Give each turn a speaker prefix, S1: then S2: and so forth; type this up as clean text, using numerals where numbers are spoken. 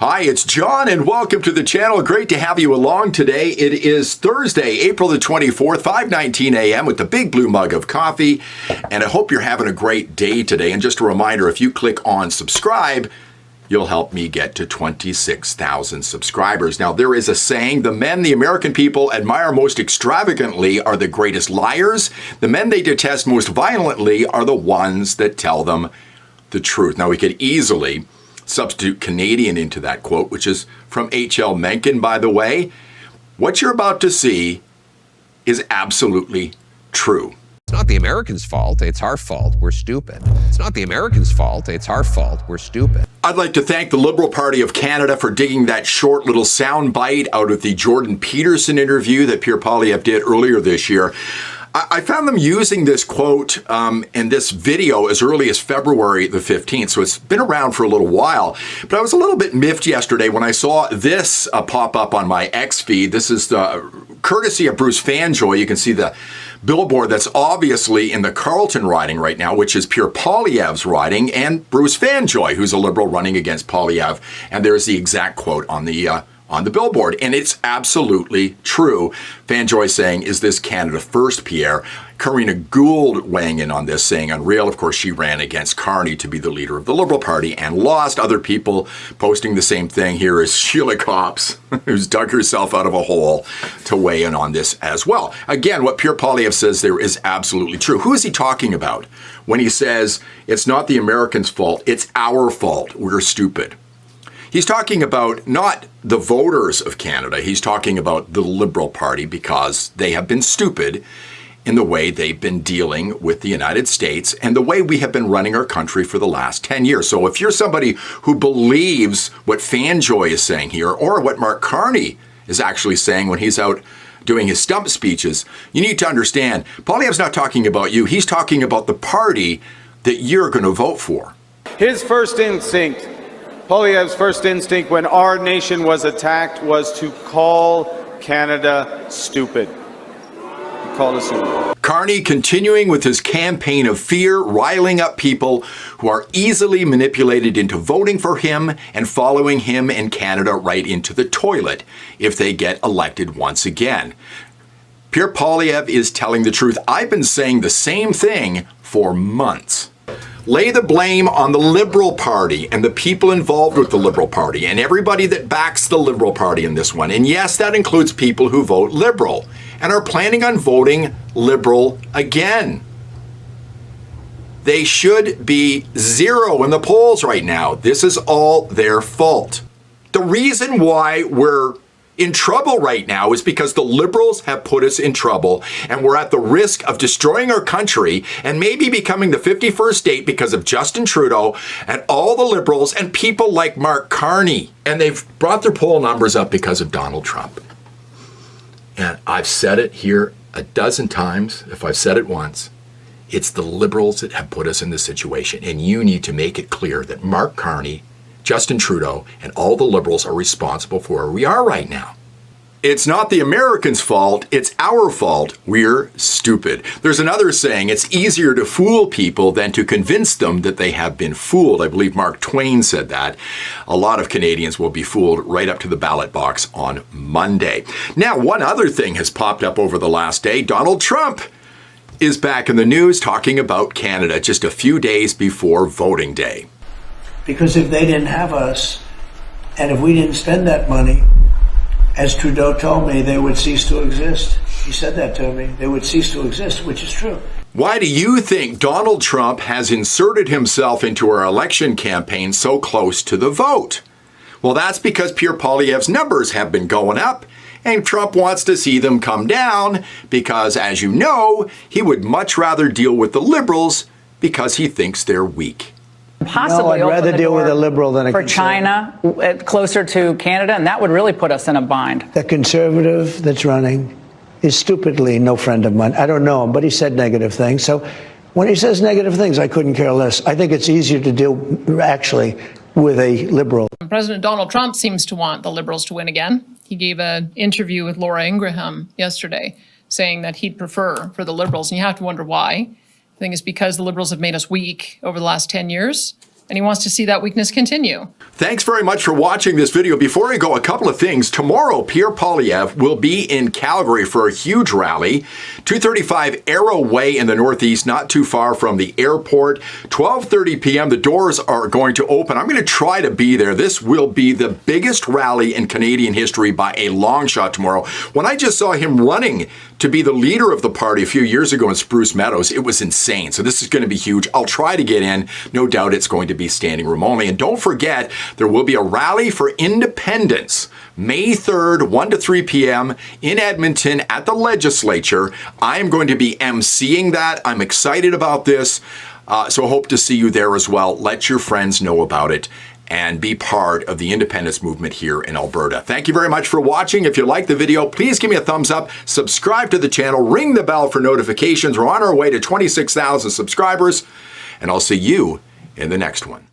S1: Hi, it's John, and welcome to the channel. Great to have you along today. It is Thursday, April the 24th, 5:19 a.m. with the big blue mug of coffee, and I hope you're having a great day today. And just a reminder, if you click on subscribe, you'll help me get to 26,000 subscribers. Now, there is a saying, the men the American people admire most extravagantly are the greatest liars. The men they detest most violently are the ones that tell them the truth. Now, we could easily substitute Canadian into that quote, which is from H.L. Mencken, by the way. What you're about to see is absolutely true.
S2: It's not the Americans' fault, it's our fault, we're stupid. It's not the Americans' fault, it's our fault, we're stupid.
S1: I'd like to thank the Liberal Party of Canada for digging that short little sound bite out of the Jordan Peterson interview that Pierre Poilievre did earlier this year. I found them using this quote in this video as early as February the 15th, so it's been around for a little while. But I was a little bit miffed yesterday when I saw this pop up on my X feed. This is the courtesy of Bruce Fanjoy. You can see the billboard that's obviously in the Carleton riding right now, which is Pierre Poilievre's riding, and Bruce Fanjoy, who's a Liberal running against Poilievre. And there's the exact quote on the billboard, and it's absolutely true. Fanjoy saying, "Is this Canada first, Pierre?" Karina Gould weighing in on this, saying, "Unreal." Of course, she ran against Carney to be the leader of the Liberal Party and lost. Other people posting the same thing. Here is Sheila Copps, who's dug herself out of a hole to weigh in on this as well. Again, what Pierre Poilievre says there is absolutely true. Who is he talking about when he says, it's not the Americans' fault, it's our fault, we're stupid? He's talking about not the voters of Canada. He's talking about the Liberal Party because they have been stupid in the way they've been dealing with the United States and the way we have been running our country for the last 10 years. So if you're somebody who believes what Fanjoy is saying here or what Mark Carney is actually saying when he's out doing his stump speeches, you need to understand Poilievre's not talking about you. He's talking about the party that you're going to vote for.
S3: His first instinct, Poilievre's first instinct when our nation was attacked was to call Canada stupid. He called us stupid.
S1: Carney continuing with his campaign of fear, riling up people who are easily manipulated into voting for him and following him in Canada right into the toilet if they get elected once again. Pierre Poilievre is telling the truth. I've been saying the same thing for months. Lay the blame on the Liberal Party and the people involved with the Liberal Party and everybody that backs the Liberal Party in this one. And yes, that includes people who vote Liberal and are planning on voting Liberal again. They should be zero in the polls right now. This is all their fault. The reason why we're in trouble right now is because the Liberals have put us in trouble and we're at the risk of destroying our country and maybe becoming the 51st state because of Justin Trudeau and all the Liberals and people like Mark Carney. And they've brought their poll numbers up because of Donald Trump. And I've said it here a dozen times. If I've said it once, it's the Liberals that have put us in this situation. And you need to make it clear that Mark Carney, Justin Trudeau, and all the Liberals are responsible for where we are right now. It's not the Americans' fault, it's our fault. We're stupid. There's another saying, it's easier to fool people than to convince them that they have been fooled. I believe Mark Twain said that. A lot of Canadians will be fooled right up to the ballot box on Monday. Now, one other thing has popped up over the last day. Donald Trump is back in the news talking about Canada just a few days before voting day.
S4: Because if they didn't have us, and if we didn't spend that money, as Trudeau told me, they would cease to exist. He said that to me. They would cease to exist, which is true.
S1: Why do you think Donald Trump has inserted himself into our election campaign so close to the vote? Well, that's because Pierre Poilievre's numbers have been going up, and Trump wants to see them come down because, as you know, he would much rather deal with the Liberals because he thinks they're weak.
S5: Possibly
S4: I'd rather deal with a Liberal than a
S5: for China, closer to Canada, and that would really put us in a bind.
S4: The Conservative that's running is stupidly no friend of mine. I don't know him, but he said negative things. So when he says negative things, I couldn't care less. I think it's easier to deal, actually, with a Liberal.
S6: President Donald Trump seems to want the Liberals to win again. He gave an interview with Laura Ingraham yesterday saying that he'd prefer for the Liberals, and you have to wonder why. I think it's because the Liberals have made us weak over the last 10 years. and he wants to see that weakness continue.
S1: Thanks very much for watching this video. Before I go, a couple of things. Tomorrow, Pierre Poilievre will be in Calgary for a huge rally. 235 Arrow Way in the Northeast, not too far from the airport. 12:30 p.m. The doors are going to open. I'm going to try to be there. This will be the biggest rally in Canadian history by a long shot tomorrow. When I just saw him running to be the leader of the party a few years ago in Spruce Meadows, it was insane. So this is going to be huge. I'll try to get in. No doubt it's going to be standing room only. And don't forget, there will be a rally for independence May 3rd, 1 to 3 p.m. in Edmonton at the legislature. I am going to be emceeing that. I'm excited about this. So hope to see you there as well. Let your friends know about it and be part of the independence movement here in Alberta. Thank you very much for watching. If you liked the video, please give me a thumbs up, subscribe to the channel, ring the bell for notifications. We're on our way to 26,000 subscribers, and I'll see you in the next one.